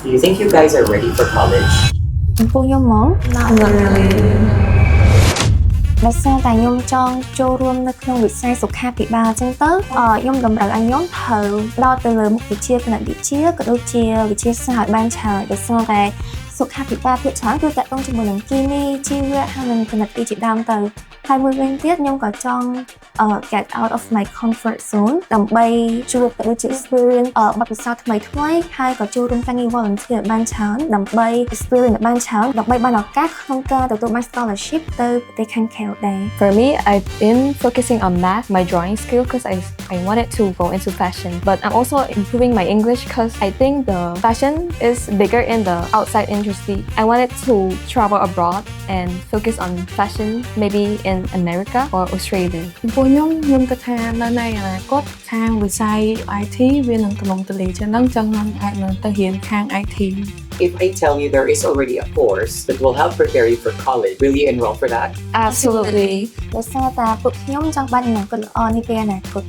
Do you think you guys are ready for college? ចំពោះខ្ញុំហ្មង Not really. ដោយសារតែខ្ញុំចង់ចូលរួមនៅក្នុងវិស័យសុខាភិបាលអញ្ចឹងទៅខ្ញុំតម្រូវឲ្យខ្ញុំត្រូវដល់ទៅលើមុខវិជ្ជាគណិតវិទ្យាក៏ដូចជាវិទ្យាសាស្ត្រឲ្យបានច្រើនដោយសារតែសុខាភិបាលភាគច្រើនគឺតាក់ទងជាមួយនឹងគីមីជីវៈហើយនិងគណិតវិទ្យាជាដើមទៅហើយមួយវិញទៀតខ្ញុំក៏ចង់ get out of my comfort zone ដើម្បីជួបទៅដូចជា experience បទពិសោធន៍ថ្មីៗហើយក៏ចូលរួមការងារ volunteer បានច្រើនដើម្បី experience បានច្រើនដើម្បីបានឱកាសក្នុងការទទួលបាន scholarship ទៅប្រទេសខាងក្រៅដែរ For me, I've been focusing on math, my drawing skill, because I wanted to go into fashion. But I'm also improving my English because I think the fashion is bigger in the outside industry. I wanted to travel abroad and focus on fashion, maybe in America or Australia. ខ្ញុំគិតថានៅในអនាគតខាងវិស័យ IT វានឹងទំនងទលាយជាងហ្នឹងចឹងខ្ញុំអាចនឹងទៅរៀនខាង IT. If I tell you there is already a course that will help prepare you for college, will you enroll for that? Absolutely. ដោយសារតែពួកខ្ញុំចង់បានអនាគតល្អនាពេលអនាគត